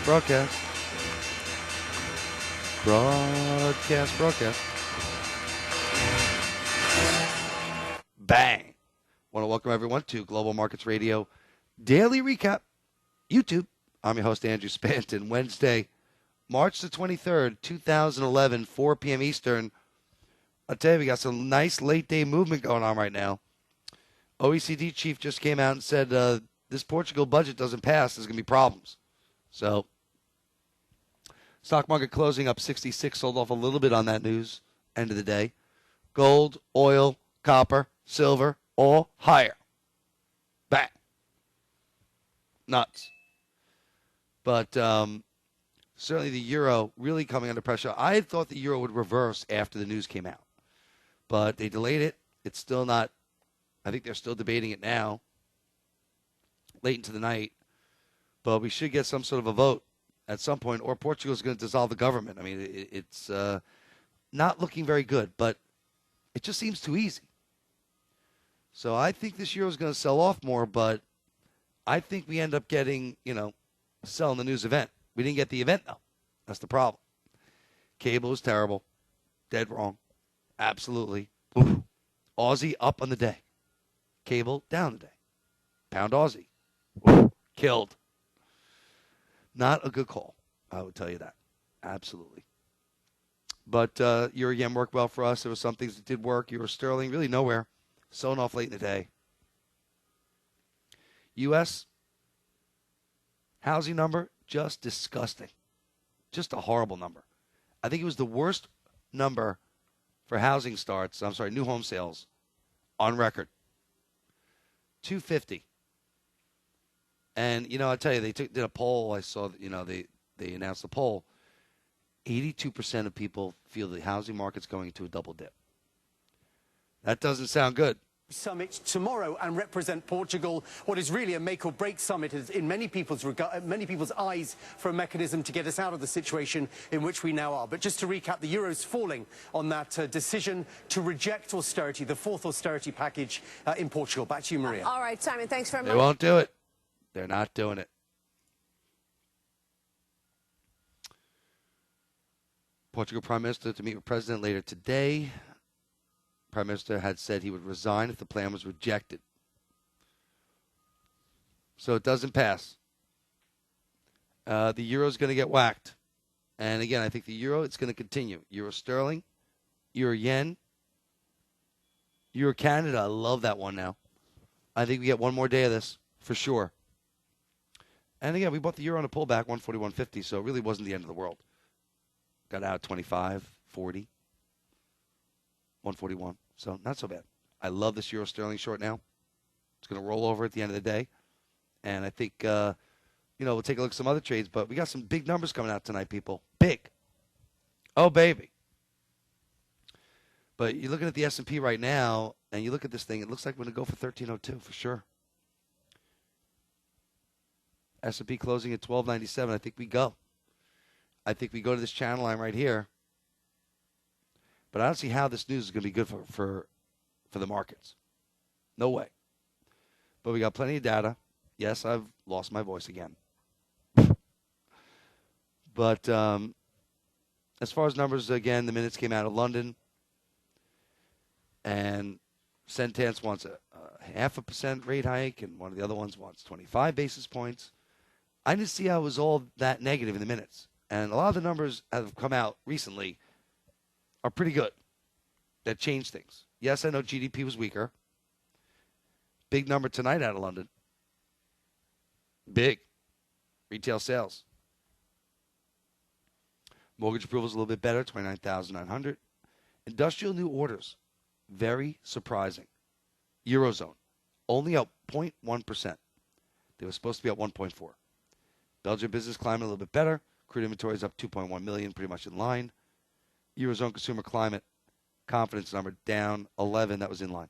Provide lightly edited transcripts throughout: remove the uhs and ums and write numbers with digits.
Broadcast. Bang. Want to welcome everyone to Global Markets Radio Daily Recap, YouTube. I'm your host, Andrew Spanton. Wednesday, March the 23rd, 2011, 4 p.m. Eastern. I'll tell you, we got some nice late-day movement going on right now. OECD chief just came out and said this Portugal budget doesn't pass, there's going to be problems. So, stock market closing up 66, sold off a little bit on that news, end of the day. Gold, oil, copper, silver, all higher. Bang. Nuts. But certainly the euro really coming under pressure. I had thought the euro would reverse after the news came out. But they delayed it. It's still not, I think they're still debating it now, late into the night. But we should get some sort of a vote at some point, or Portugal's going to dissolve the government. I mean, it's not looking very good, but it just seems too easy. So I think this euro is going to sell off more, but I think we end up getting, selling the news event. We didn't get the event, though. That's the problem. Cable is terrible. Dead wrong. Absolutely. Ooh. Aussie up on the day. Cable down the day. Pound Aussie. Ooh. Killed. Not a good call, I would tell you that. Absolutely. But Euro yen worked well for us. There were some things that did work. Euro sterling, really nowhere. Selling off late in the day. U.S. housing number, just disgusting. Just a horrible number. I think it was the worst number for housing starts, new home sales on record. 250. And, I tell you, they did a poll. I saw, they announced the poll. 82% of people feel the housing market's going to a double dip. That doesn't sound good. Summit tomorrow and represent Portugal, what is really a make-or-break summit is in many people's eyes for a mechanism to get us out of the situation in which we now are. But just to recap, the euro's falling on that decision to reject austerity, the fourth austerity package in Portugal. Back to you, Maria. All right, Simon, thanks very much. They won't do it. They're not doing it. Portugal Prime Minister to meet with President later today. Prime Minister had said he would resign if the plan was rejected. So it doesn't pass. The euro is going to get whacked. And again, I think the euro, it's going to continue. Euro sterling, euro yen, euro Canada. I love that one now. I think we get one more day of this for sure. And again, we bought the euro on a pullback, 141.50, so it really wasn't the end of the world. Got out 25, 40, 141. So not so bad. I love this euro sterling short now. It's going to roll over at the end of the day. And I think, we'll take a look at some other trades. But we got some big numbers coming out tonight, people. Big. Oh, baby. But you're looking at the S&P right now, and you look at this thing, it looks like we're going to go for 1302 for sure. S&P closing at 1297. I think we go. I think we go to this channel line right here. But I don't see how this news is going to be good for the markets. No way. But we got plenty of data. Yes, I've lost my voice again. But as far as numbers, again, the minutes came out of London. And Centance wants a 0.5% rate hike, and one of the other ones wants 25 basis points. I didn't see how it was all that negative in the minutes. And a lot of the numbers that have come out recently are pretty good. That changed things. Yes, I know GDP was weaker. Big number tonight out of London. Big. Retail sales. Mortgage approvals a little bit better, 29,900. Industrial new orders. Very surprising. Eurozone. Only up 0.1%. They were supposed to be at 1.4. Belgium business climate a little bit better. Crude inventory is up 2.1 million, pretty much in line. Eurozone consumer climate confidence number down 11. That was in line.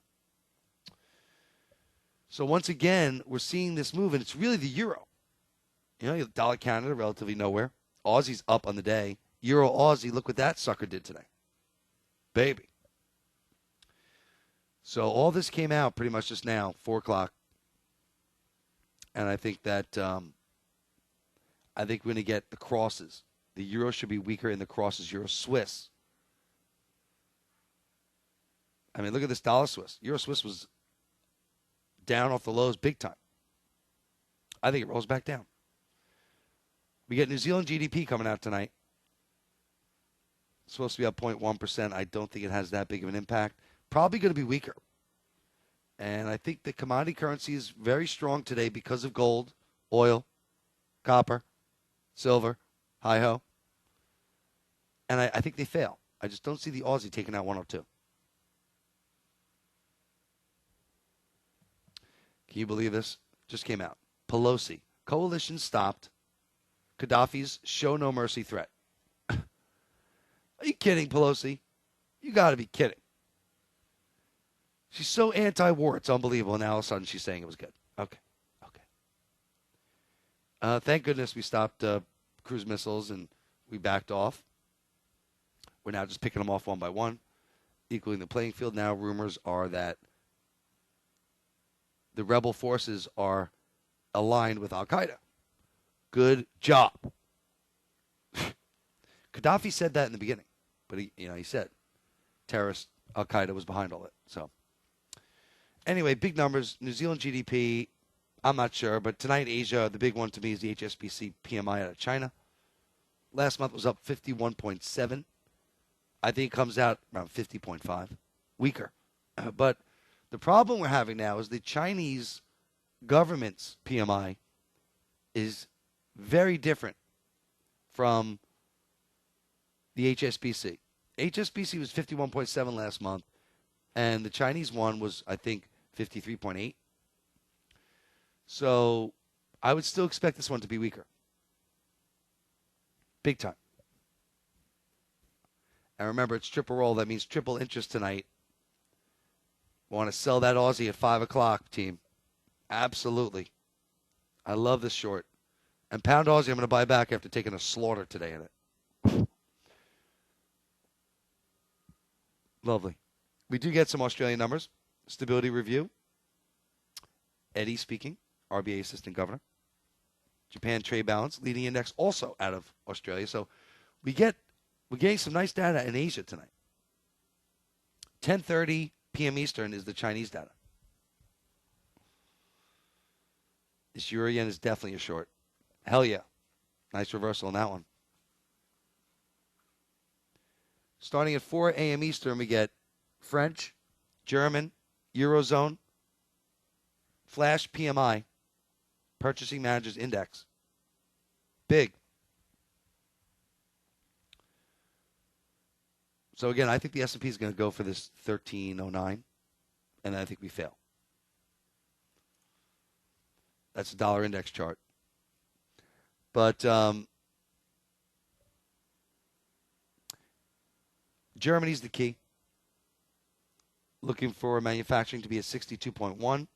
So once again, we're seeing this move, and it's really the euro. Dollar Canada relatively nowhere. Aussie's up on the day. Euro Aussie, look what that sucker did today. Baby. So all this came out pretty much just now, 4 o'clock. And I think that I think we're going to get the crosses. The euro should be weaker in the crosses. Euro Swiss. I mean, look at this dollar Swiss. Euro Swiss was down off the lows big time. I think it rolls back down. We get New Zealand GDP coming out tonight. It's supposed to be up 0.1%. I don't think it has that big of an impact. Probably going to be weaker. And I think the commodity currency is very strong today because of gold, oil, copper, silver, hi-ho. And I think they fail. I just don't see the Aussie taking out 102. Can you believe this? Just came out. Pelosi. Coalition stopped Gaddafi's show no mercy threat. Are you kidding, Pelosi? You got to be kidding. She's so anti-war, it's unbelievable. And now all of a sudden she's saying it was good. Okay. Thank goodness we stopped cruise missiles and we backed off. We're now just picking them off one by one, equaling the playing field. Now rumors are that the rebel forces are aligned with Al-Qaeda. Good job. Gaddafi said that in the beginning, but he said terrorist Al-Qaeda was behind all it. So anyway, big numbers. New Zealand GDP, I'm not sure, but tonight Asia, the big one to me is the HSBC PMI out of China. Last month was up 51.7. I think it comes out around 50.5. Weaker. But the problem we're having now is the Chinese government's PMI is very different from the HSBC. HSBC was 51.7 last month, and the Chinese one was, I think, 53.8. So I would still expect this one to be weaker. Big time. And remember, it's triple roll. That means triple interest tonight. Want to sell that Aussie at 5 o'clock, team. Absolutely. I love this short. And pound Aussie I'm going to buy back after taking a slaughter today in it. Lovely. We do get some Australian numbers. Stability review. Eddie speaking, RBA assistant governor. Japan trade balance, leading index also out of Australia. So we're getting some nice data in Asia tonight. 10:30 p.m. Eastern is the Chinese data. This euro yen is definitely a short. Hell yeah. Nice reversal on that one. Starting at 4 a.m. Eastern, we get French, German, Eurozone, Flash PMI, Purchasing Managers Index. Big. So again, I think the S&P is going to go for this 1309, and I think we fail. That's a dollar index chart. But Germany's the key. Looking for manufacturing to be at 62.1.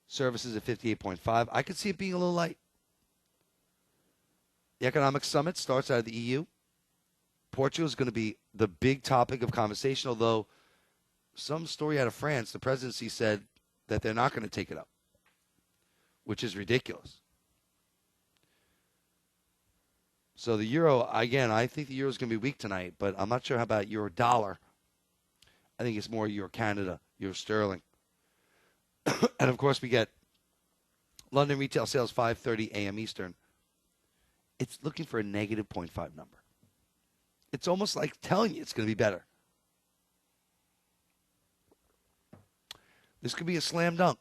Services at 58.5. I could see it being a little light. The economic summit starts out of the EU. Portugal is going to be the big topic of conversation, although some story out of France, the presidency said that they're not going to take it up, which is ridiculous. So the euro, again, I think the euro is going to be weak tonight, but I'm not sure how about euro dollar. I think it's more euro Canada, euro sterling. And, of course, we get London retail sales 5:30 a.m. Eastern. It's looking for a negative 0.5 number. It's almost like telling you it's going to be better. This could be a slam dunk.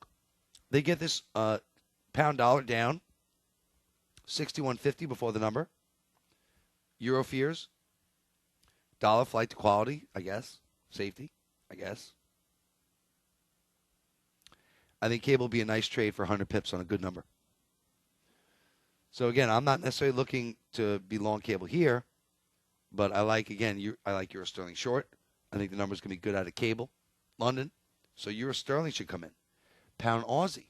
They get this pound dollar down, 61.50 before the number. Euro fears. Dollar flight to quality, I guess. Safety, I guess. I think cable will be a nice trade for 100 pips on a good number. So, again, I'm not necessarily looking to be long cable here, but I like Euro sterling short. I think the number's going to be good out of cable. London. So Euro sterling should come in. Pound Aussie,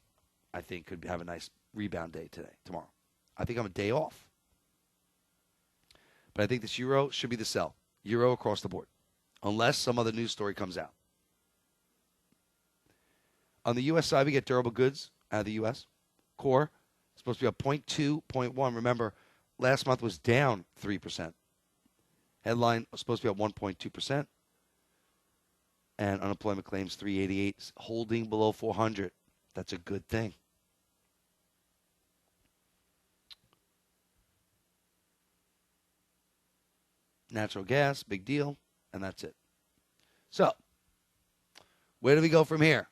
I think, could have a nice rebound day tomorrow. I think I'm a day off. But I think this euro should be the sell. Euro across the board. Unless some other news story comes out. On the U.S. side, we get durable goods out of the U.S. Core, supposed to be up 0.2, 0.1. Remember, last month was down 3%. Headline was supposed to be at 1.2%. And unemployment claims 388, holding below 400. That's a good thing. Natural gas, big deal, and that's it. So, where do we go from here?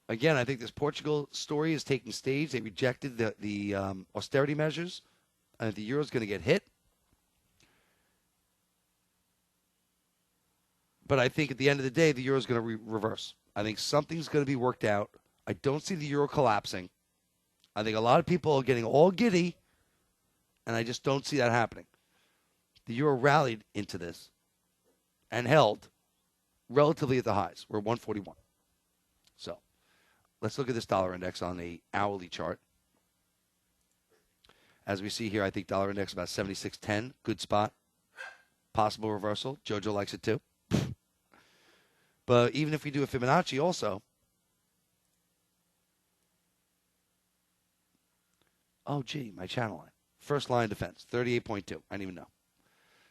Again, I think this Portugal story is taking stage. They rejected the austerity measures. I think the euro is going to get hit. But I think at the end of the day, the euro is going to reverse. I think something's going to be worked out. I don't see the euro collapsing. I think a lot of people are getting all giddy, and I just don't see that happening. The euro rallied into this and held relatively at the highs. We're 141. So let's look at this dollar index on the hourly chart. As we see here, I think dollar index about 76.10. Good spot. Possible reversal. Jojo likes it too. But even if we do a Fibonacci also, oh, gee, my channel line. First line defense, 38.2. I didn't even know.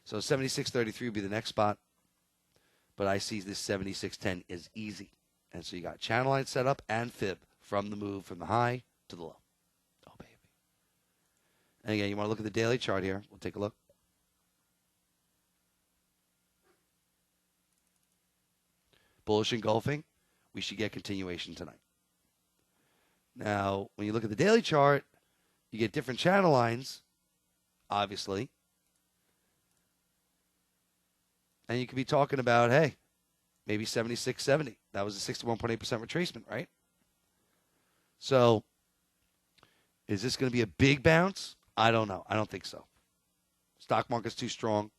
So 76.33 would be the next spot. But I see this 76.10 is easy. And so you got channel line set up and fib from the move from the high to the low. Oh, baby. And again, you want to look at the daily chart here. We'll take a look. Bullish engulfing. We should get continuation tonight. Now, when you look at the daily chart, you get different channel lines, obviously. And you could be talking about, hey, maybe 76.70. That was a 61.8% retracement, right? So, is this going to be a big bounce? I don't know. I don't think so. Stock market's too strong.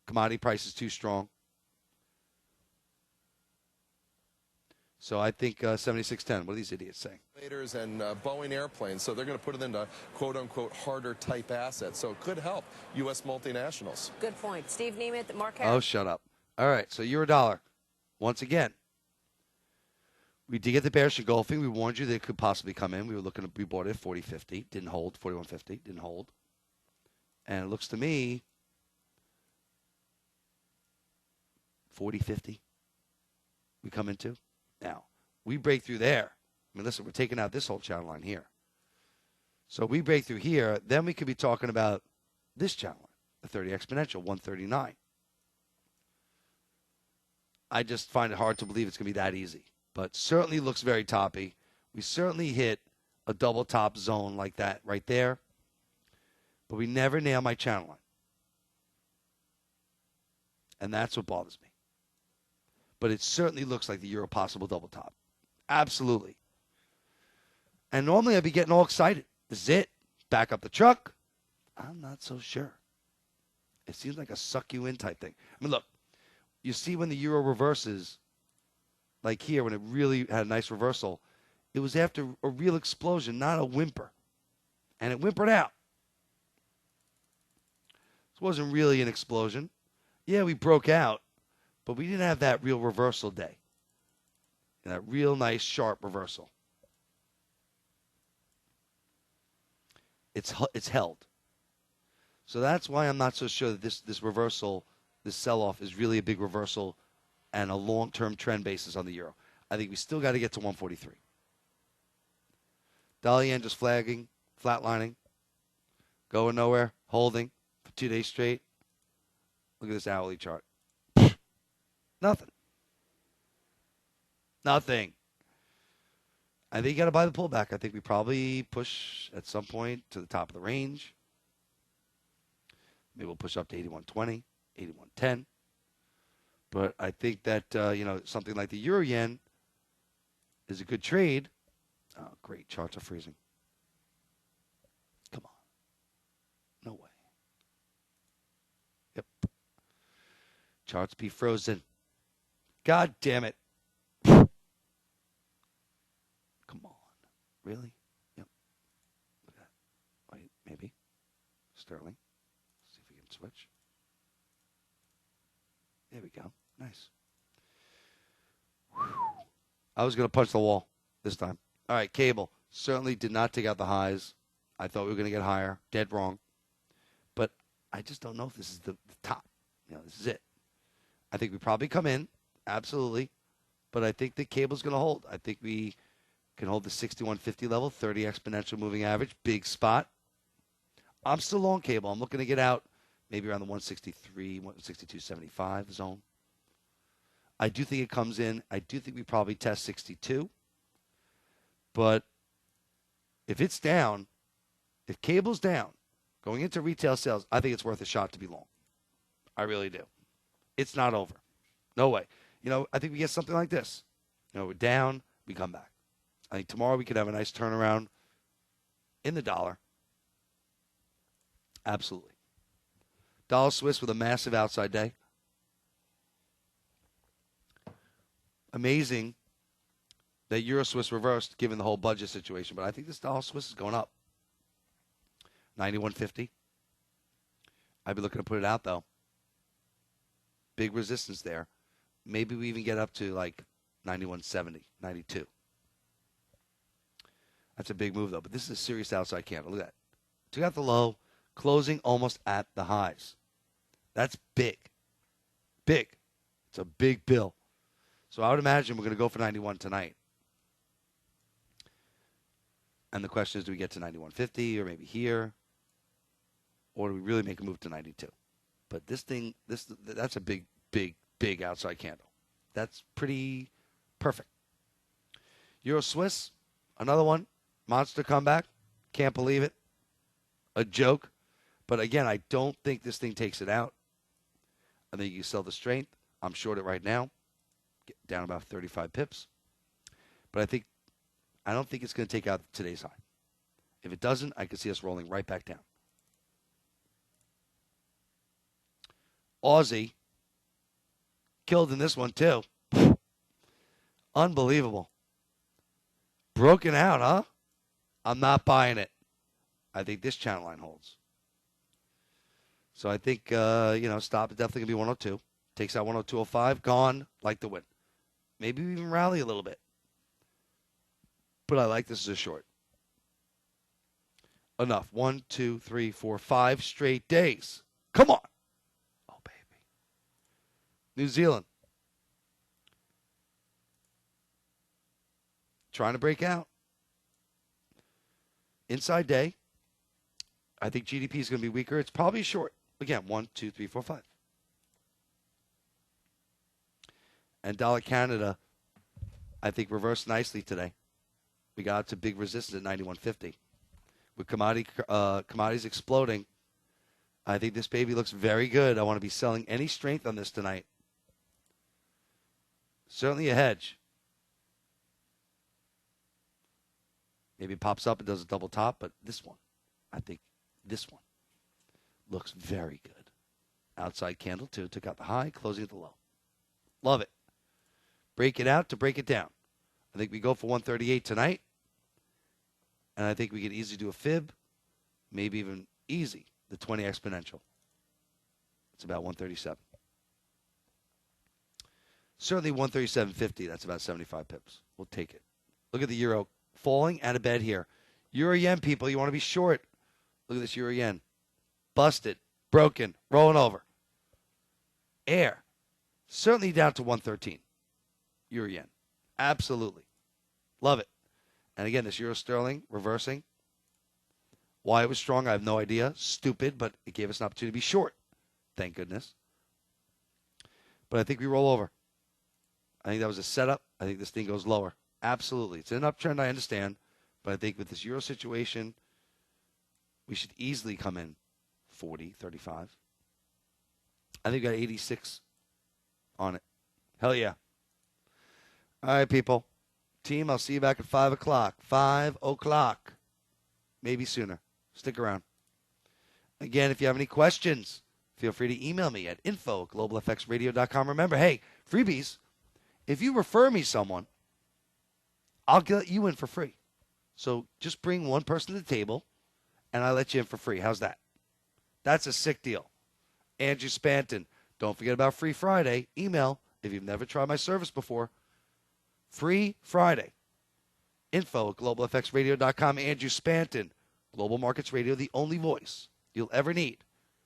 Commodity price is too strong. So I think 76.10. What are these idiots saying? And Boeing airplanes, so they're going to put it into quote-unquote harder type assets. So it could help U.S. multinationals. Good point. Steve Nemeth, Mark Oh, Harris. shut up. All right, so euro dollar. Once again, we did get the bearish engulfing. We warned you that it could possibly come in. We were looking to, we bought it at 40.50. Didn't hold. 41.50. Didn't hold. And it looks to me 40.50 we come into. Now, we break through there. I mean, listen, we're taking out this whole channel line here. So we break through here, then we could be talking about this channel line, the 30 exponential, 139. I just find it hard to believe it's going to be that easy. But certainly looks very toppy. We certainly hit a double top zone like that right there. But we never nail my channel line. And that's what bothers me. But it certainly looks like the euro possible double top. Absolutely. And normally I'd be getting all excited. This is it. Back up the truck. I'm not so sure. It seems like a suck you in type thing. I mean, look, you see when the euro reverses, like here, when it really had a nice reversal, it was after a real explosion, not a whimper. And it whimpered out. This wasn't really an explosion. Yeah, we broke out, but we didn't have that real reversal day. That real nice, sharp reversal. It's held. So that's why I'm not so sure that this reversal, this sell-off is really a big reversal and a long-term trend basis on the euro. I think we still got to get to 143. Dollar yen just flagging, flatlining, going nowhere, holding for 2 days straight. Look at this hourly chart. Nothing. Nothing. I think you got to buy the pullback. I think we probably push at some point to the top of the range. Maybe we'll push up to 81.20, 81.10. But I think that, something like the euro yen is a good trade. Oh, great. Charts are freezing. Come on. No way. Yep. Charts be frozen. God damn it. Come on. Really? Yep. Look at that. Wait, maybe. Sterling. See if we can switch. There we go. Nice. Whew. I was going to punch the wall this time. All right, cable. Certainly did not take out the highs. I thought we were going to get higher. Dead wrong. But I just don't know if this is the top. This is it. I think we probably come in, absolutely. But I think the cable's going to hold. I think we can hold the 6150 level, 30 exponential moving average, big spot. I'm still long cable. I'm looking to get out maybe around the 163, 162.75 zone. I do think it comes in. I do think we probably test 62. But if it's down, if cable's down, going into retail sales, I think it's worth a shot to be long. I really do. It's not over. No way. I think we get something like this. We're down, we come back. I think tomorrow we could have a nice turnaround in the dollar. Absolutely. Dollar Swiss with a massive outside day. Amazing that Euro Swiss reversed given the whole budget situation, but I think this Dollar Swiss is going up. 91.50. I'd be looking to put it out, though. Big resistance there. Maybe we even get up to like 91.70, 92. That's a big move, though. But this is a serious outside candle. Look at that. Took out the low, closing almost at the highs. That's big. Big. It's a big bill. So I would imagine we're going to go for 91 tonight. And the question is, do we get to 91.50 or maybe here? Or do we really make a move to 92? But this thing, that's a big, big, big outside candle. That's pretty perfect. Euro Swiss, another one. Monster comeback. Can't believe it. A joke. But again, I don't think this thing takes it out. I think you sell the strength. I'm short it right now. Get down about 35 pips. But I don't think it's going to take out today's high. If it doesn't, I could see us rolling right back down. Aussie killed in this one too. Unbelievable. Broken out, huh? I'm not buying it. I think this channel line holds. So I think, stop is definitely going to be 102. Takes out 102.05. Gone like the wind. Maybe we even rally a little bit. But I like this as a short. Enough. 1, 2, 3, 4, 5 straight days. Come on. Oh, baby. New Zealand. Trying to break out. Inside day. I think GDP is going to be weaker. It's probably short. Again, 1, 2, 3, 4, 5. And dollar Canada, I think, reversed nicely today. We got to big resistance at 91.50. With commodities exploding, I think this baby looks very good. I want to be selling any strength on this tonight. Certainly a hedge. Maybe it pops up and does a double top, but this one, I think this one looks very good. Outside candle, too. Took out the high, closing at the low. Love it. Break it out to break it down. I think we go for 138 tonight. And I think we could easily do a fib, maybe even easy, the 20 exponential. It's about 137. Certainly 137.50, that's about 75 pips. We'll take it. Look at the euro falling out of bed here. Euro yen, people, you want to be short. Look at this euro yen. Busted, broken, rolling over. Air. Certainly down to 113. Euro yen. Absolutely. Love it. And again, this euro sterling reversing. Why it was strong, I have no idea. Stupid, but it gave us an opportunity to be short. Thank goodness. But I think we roll over. I think that was a setup. I think this thing goes lower. Absolutely. It's an uptrend, I understand. But I think with this euro situation, we should easily come in 40, 35. I think we got 86 on it. Hell yeah. All right, people. Team, I'll see you back at 5 o'clock. 5 o'clock. Maybe sooner. Stick around. Again, if you have any questions, feel free to email me at info@globalfxradio.com. Remember, hey, freebies. If you refer me someone, I'll get you in for free. So just bring one person to the table, and I let you in for free. How's that? That's a sick deal. Andrew Spanton. Don't forget about Free Friday. Email if you've never tried my service before. Free Friday. Info@globalfxradio.com. Andrew Spanton. Global Markets Radio, the only voice you'll ever need,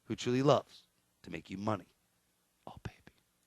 who truly loves to make you money.